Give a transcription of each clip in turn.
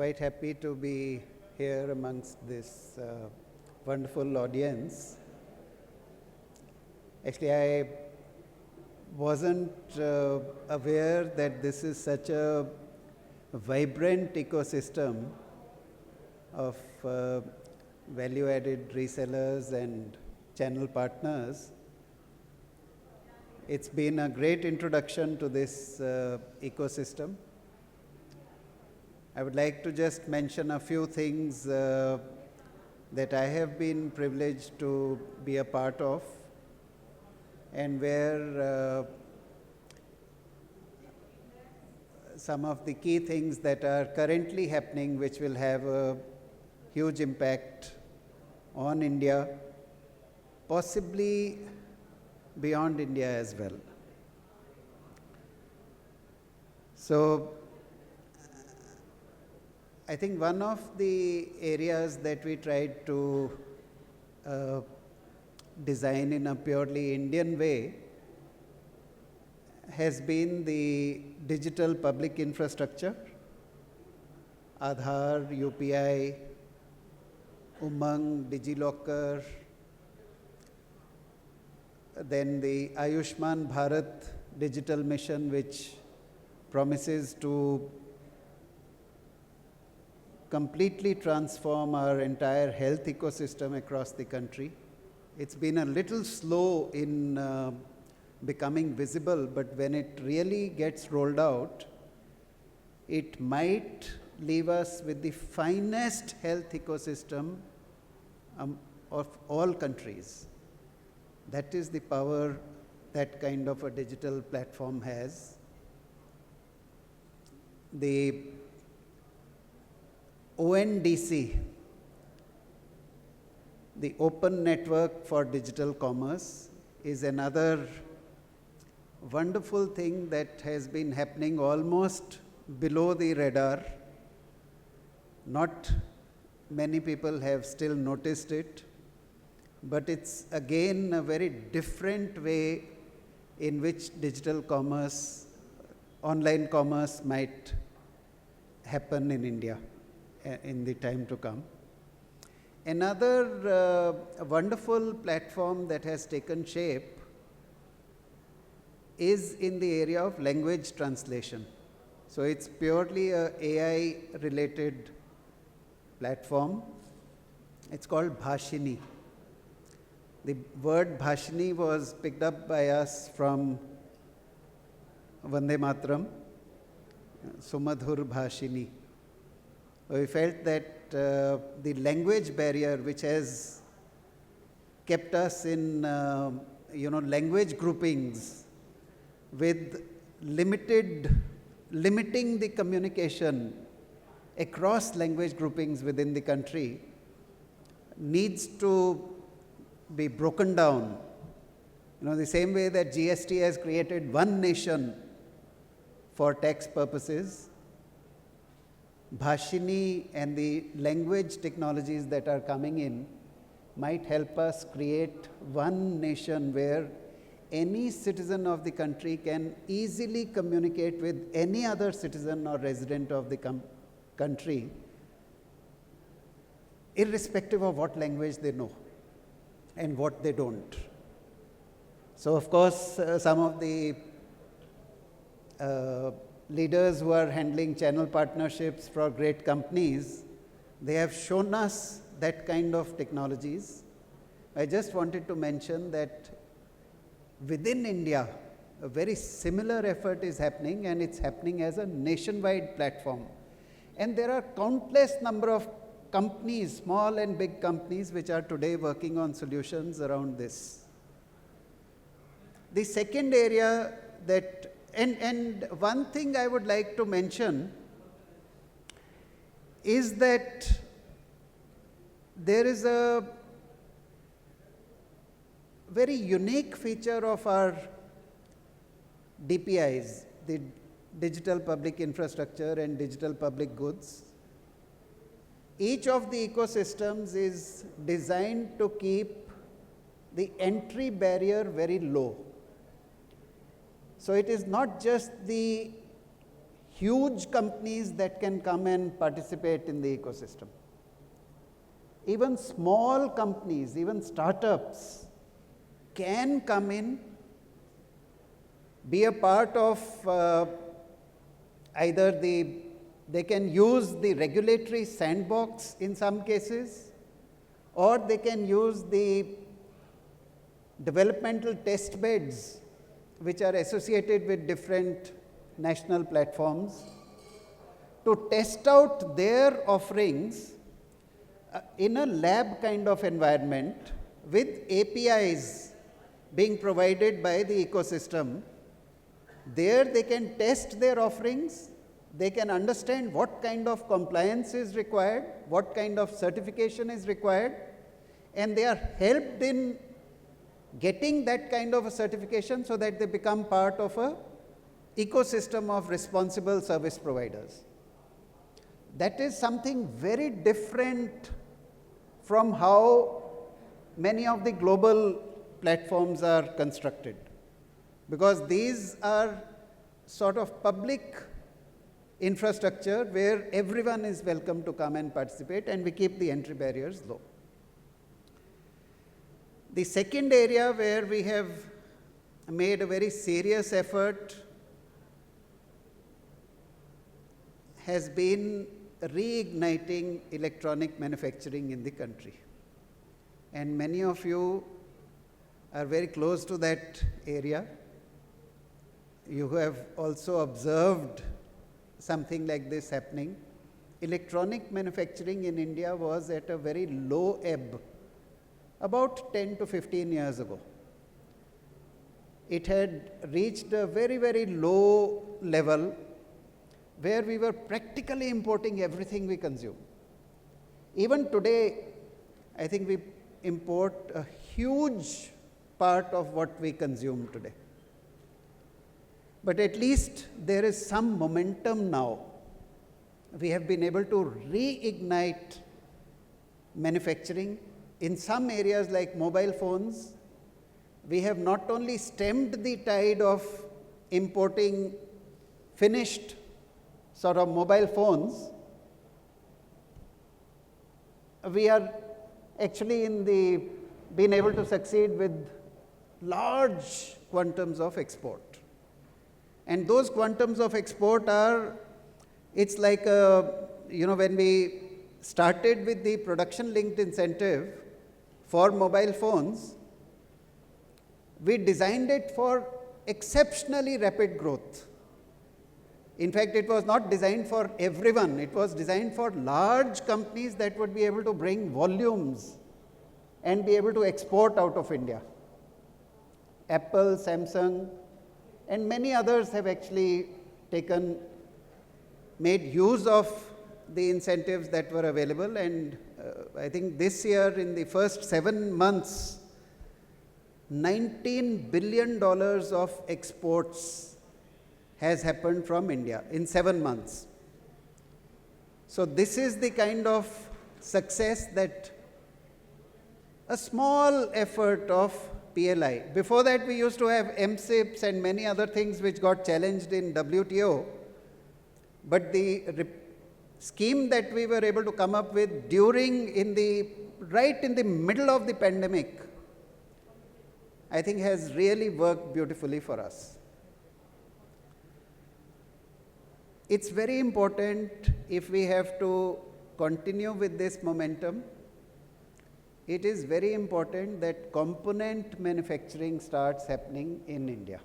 quite happy to be here amongst this wonderful audience. Actually, I wasn't aware that this is such a vibrant ecosystem of value-added resellers and channel partners. It's been a great introduction to this ecosystem. I would like to just mention a few things that I have been privileged to be a part of, and where some of the key things that are currently happening which will have a huge impact on India, possibly beyond India as well. So, I think one of the areas that we tried to design in a purely Indian way has been the digital public infrastructure, Aadhaar, UPI, Umang, DigiLocker, then the Ayushman Bharat digital mission, which promises to completely transform our entire health ecosystem across the country. It's been a little slow in becoming visible, but when it really gets rolled out, it might leave us with the finest health ecosystem of all countries. That is the power that kind of a digital platform has. The ONDC, the Open Network for Digital Commerce, is another wonderful thing that has been happening almost below the radar. Not many people have still noticed it, but it's again a very different way in which digital commerce, online commerce might happen in India in the time to come. Another wonderful platform that has taken shape is in the area of language translation. So it's purely a AI related platform. It's called Bhashini. The word Bhashini was picked up by us from Vande Mataram, Sumadhur Bhashini. We felt that the language barrier, which has kept us in language groupings with limiting the communication across language groupings within the country, needs to be broken down. The same way that GST has created one nation for tax purposes, Bhashini and the language technologies that are coming in might help us create one nation where any citizen of the country can easily communicate with any other citizen or resident of the country, irrespective of what language they know and what they don't. So, of course, some of the leaders who are handling channel partnerships for great companies, they have shown us that kind of technologies. I just wanted to mention that within India, a very similar effort is happening, and it's happening as a nationwide platform. And there are countless number of companies, small and big companies, which are today working on solutions around this. The second area that And one thing I would like to mention is that there is a very unique feature of our DPIs, the digital public infrastructure and digital public goods. Each of the ecosystems is designed to keep the entry barrier very low. So it is not just the huge companies that can come and participate in the ecosystem. Even small companies, even startups can come in, be a part of they can use the regulatory sandbox in some cases, or they can use the developmental test beds which are associated with different national platforms to test out their offerings in a lab kind of environment with APIs being provided by the ecosystem. There they can test their offerings, they can understand what kind of compliance is required, what kind of certification is required, and they are helped in getting that kind of a certification so that they become part of a ecosystem of responsible service providers. That is something very different from how many of the global platforms are constructed, because these are sort of public infrastructure where everyone is welcome to come and participate, and we keep the entry barriers low. The second area where we have made a very serious effort has been reigniting electronic manufacturing in the country. And many of you are very close to that area. You have also observed something like this happening. Electronic manufacturing in India was at a very low ebb about 10 to 15 years ago. It had reached a very, very low level where we were practically importing everything we consume. Even today, I think we import a huge part of what we consume today. But at least there is some momentum now. We have been able to reignite manufacturing. In some areas like mobile phones, we have not only stemmed the tide of importing finished sort of mobile phones, we are actually been able to succeed with large quantums of export. And those quantums of export are, it's like, when we started with the production linked incentive for mobile phones, we designed it for exceptionally rapid growth. In fact, it was not designed for everyone. It was designed for large companies that would be able to bring volumes and be able to export out of India. Apple, Samsung, and many others have actually made use of the incentives that were available, and I think this year in the first 7 months, $19 billion of exports has happened from India in 7 months. So this is the kind of success that a small effort of PLI. Before that, we used to have MSIPs and many other things which got challenged in WTO, but the scheme that we were able to come up with right in the middle of the pandemic, I think has really worked beautifully for us. It's very important, if we have to continue with this momentum, it is very important that component manufacturing starts happening in India.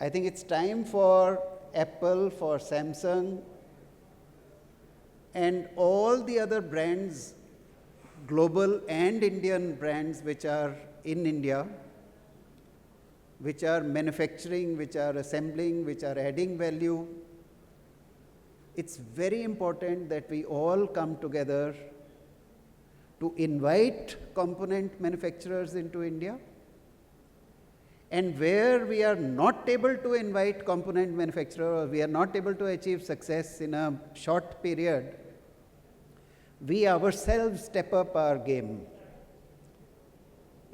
I think it's time for Apple, for Samsung, and all the other brands, global and Indian brands which are in India, which are manufacturing, which are assembling, which are adding value. It's very important that we all come together to invite component manufacturers into India. And where we are not able to invite component manufacturers, or we are not able to achieve success in a short period, we ourselves step up our game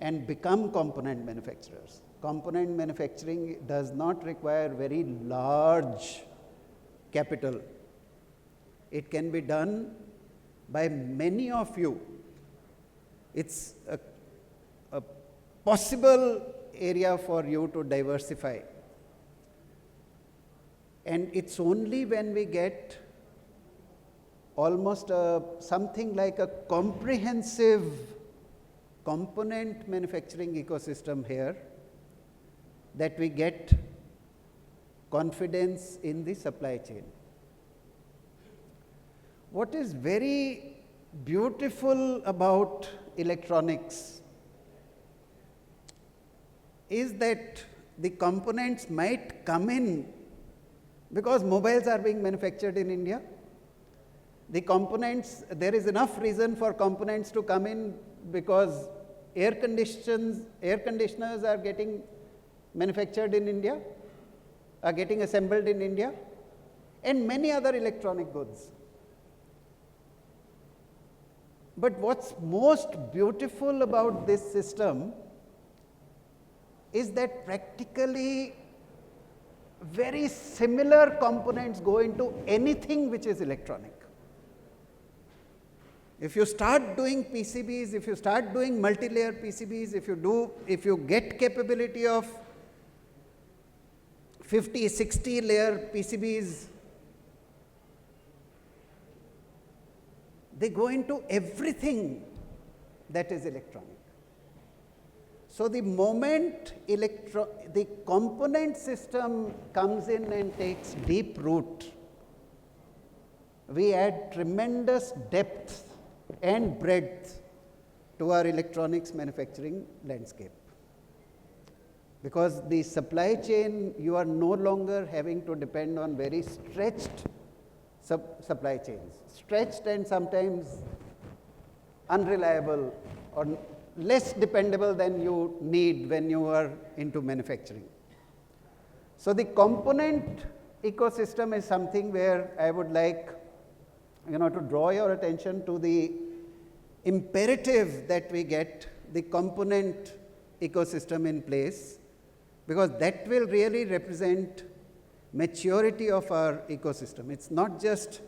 and become component manufacturers. component manufacturing does not require very large capital. It can be done by many of you. It's a possible area for you to diversify. And it's only when we get almost something like a comprehensive component manufacturing ecosystem here that we get confidence in the supply chain. What is very beautiful about electronics is that the components might come in because mobiles are being manufactured in India. The components, there is enough reason for components to come in because air conditioners are getting manufactured in India, are getting assembled in India, and many other electronic goods. But what's most beautiful about this system is that practically very similar components go into anything which is electronic. If you start doing PCBs, if you start doing multi-layer PCBs, if you get capability of 50, 60 layer PCBs, they go into everything that is electronic. So the moment the component system comes in and takes deep root, we add tremendous depth and breadth to our electronics manufacturing landscape. Because the supply chain, you are no longer having to depend on very stretched supply chains, stretched and sometimes unreliable or less dependable than you need when you are into manufacturing. So the component ecosystem is something where I would like to draw your attention to the imperative that we get the component ecosystem in place, because that will really represent maturity of our ecosystem. It's not just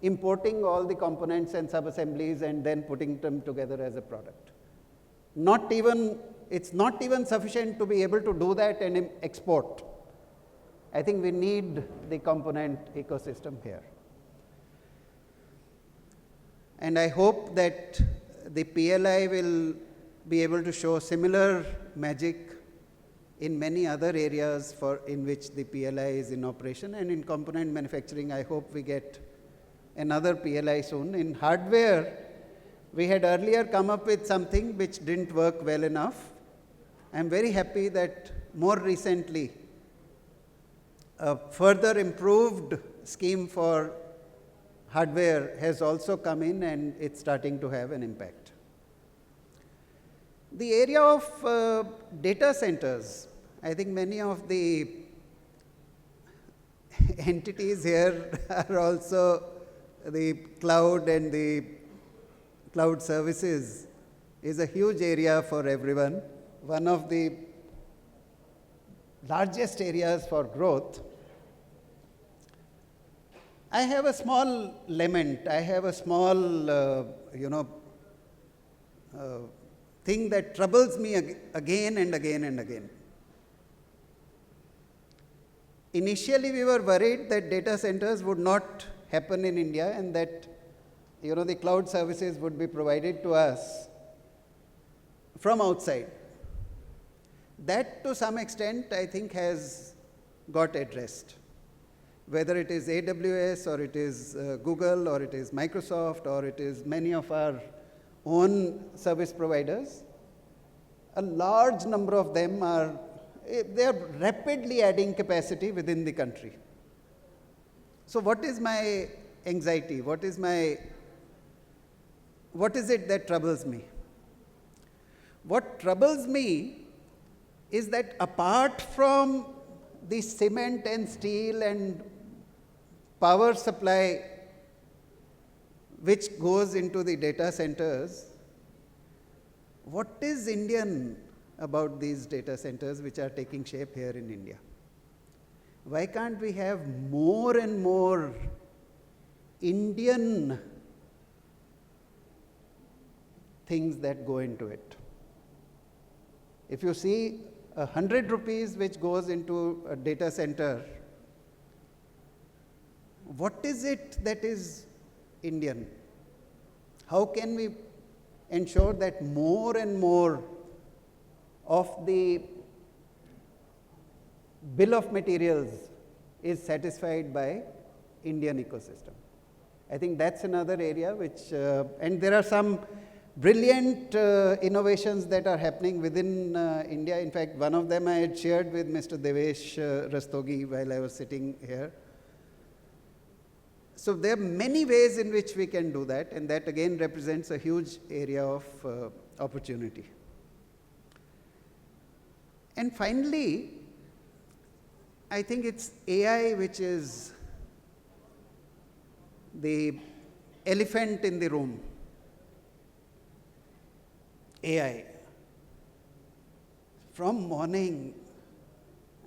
importing all the components and sub-assemblies and then putting them together as a product. It's not even sufficient to be able to do that and export. I think we need the component ecosystem here. And I hope that the PLI will be able to show similar magic in many other areas in which the PLI is in operation. And in component manufacturing, I hope we get another PLI soon. In hardware, we had earlier come up with something which didn't work well enough. I'm very happy that more recently, a further improved scheme for hardware has also come in, and it's starting to have an impact. The area of data centers, I think many of the entities here are also the cloud, and the cloud services is a huge area for everyone. One of the largest areas for growth. I have a small lament. I have a small, thing that troubles me again and again and again. Initially, we were worried that data centers would not happen in India and that, the cloud services would be provided to us from outside. That, to some extent, I think has got addressed. Whether it is AWS or it is Google or it is Microsoft or it is many of our own service providers, a large number of them they are rapidly adding capacity within the country. So what is my anxiety? What is it that troubles me? What troubles me is that apart from the cement and steel and power supply which goes into the data centers, what is Indian? about these data centers which are taking shape here in India. Why can't we have more and more Indian things that go into it? If you see 100 rupees which goes into a data center, what is it that is Indian? How can we ensure that more and more of the bill of materials is satisfied by Indian ecosystem? I think that's another area which, and there are some brilliant innovations that are happening within India. In fact, one of them I had shared with Mr. Devesh Rastogi while I was sitting here. So there are many ways in which we can do that, and that again represents a huge area of opportunity. And finally, I think it's AI which is the elephant in the room. AI. From morning,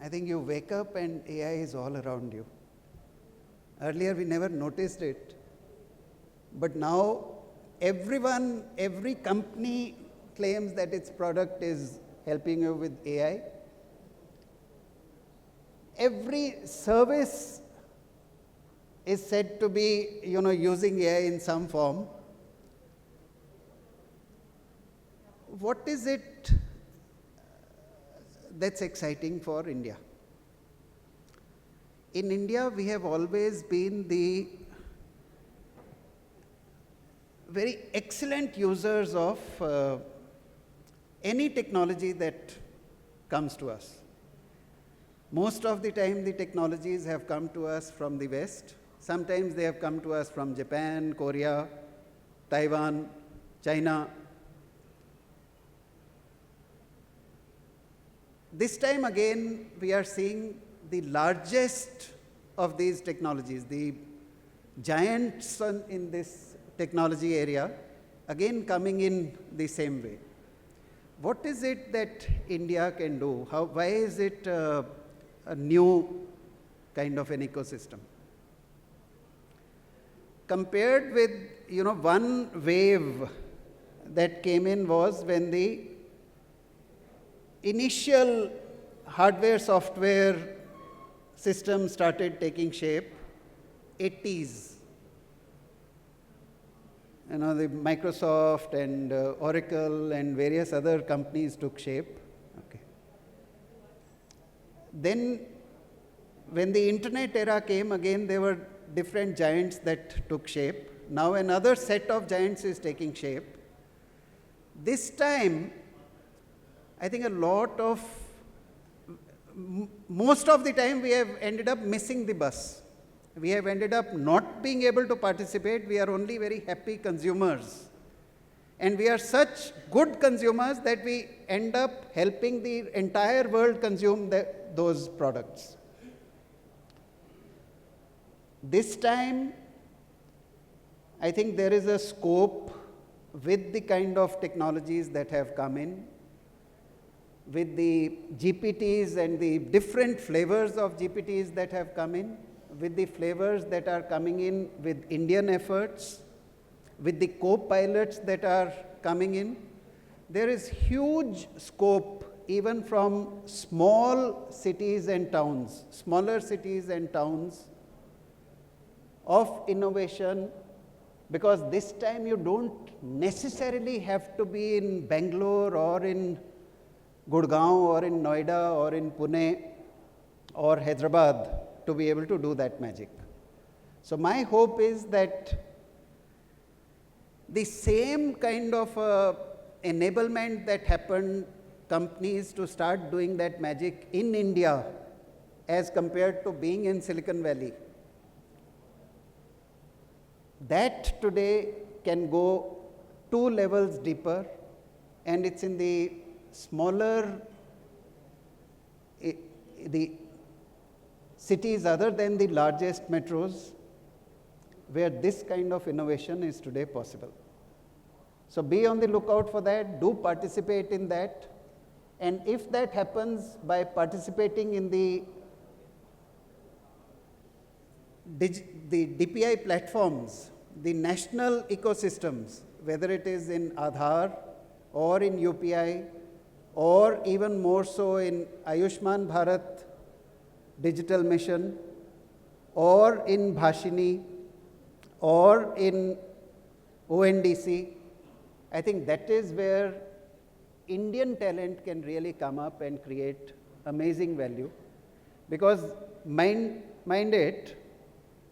I think you wake up and AI is all around you. Earlier we never noticed it, but now everyone, every company claims that its product is helping you with AI. Every service is said to be, using AI in some form. What is it that's exciting for India? In India, we have always been the very excellent users of any technology that comes to us. Most of the time, the technologies have come to us from the West. Sometimes they have come to us from Japan, Korea, Taiwan, China. This time again, we are seeing the largest of these technologies, the giants in this technology area, again coming in the same way. What is it that India can do? Why is it a new kind of an ecosystem? Compared with, one wave that came in was when the initial hardware, software system started taking shape, 80s. The Microsoft and Oracle and various other companies took shape. Okay. Then when the internet era came, again there were different giants that took shape. Now another set of giants is taking shape. This time, I think most of the time we have ended up missing the bus. We have ended up not being able to participate. We are only very happy consumers. And we are such good consumers that we end up helping the entire world consume those products. This time, I think there is a scope with the kind of technologies that have come in, with the GPTs and the different flavors of GPTs that have come in, with the flavors that are coming in with Indian efforts, with the co-pilots that are coming in. There is huge scope even from small cities and towns, smaller cities and towns of innovation, because this time you don't necessarily have to be in Bangalore or in Gurgaon or in Noida or in Pune or Hyderabad to be able to do that magic. So my hope is that the same kind of enablement that happened companies to start doing that magic in India as compared to being in Silicon Valley, that today can go 2 levels deeper, and it's in the smaller the cities other than the largest metros where this kind of innovation is today possible. So be on the lookout for that, do participate in that, And if that happens by participating in the DPI platforms, the national ecosystems, whether it is in Aadhaar or in UPI or even more so in Ayushman Bharat digital mission or in Bhashini or in ONDC, I think that is where Indian talent can really come up and create amazing value. Because mind it,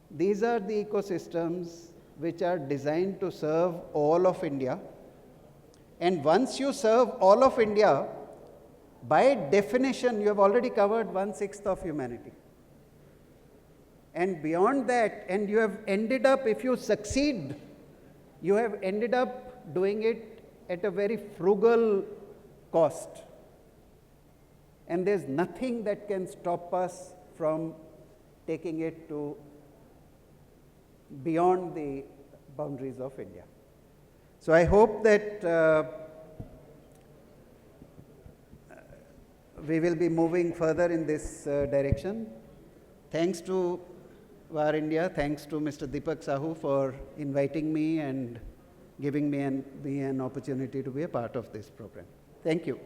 these are the ecosystems which are designed to serve all of India. And once you serve all of India, by definition, you have already covered 1/6 of humanity. And beyond that, and you have ended up, if you succeed, you have ended up doing it at a very frugal cost. And there's nothing that can stop us from taking it to beyond the boundaries of India. So I hope that we will be moving further in this direction. Thanks to VARINDIA, thanks to Mr. Deepak Sahu for inviting me and giving me an opportunity to be a part of this program. Thank you.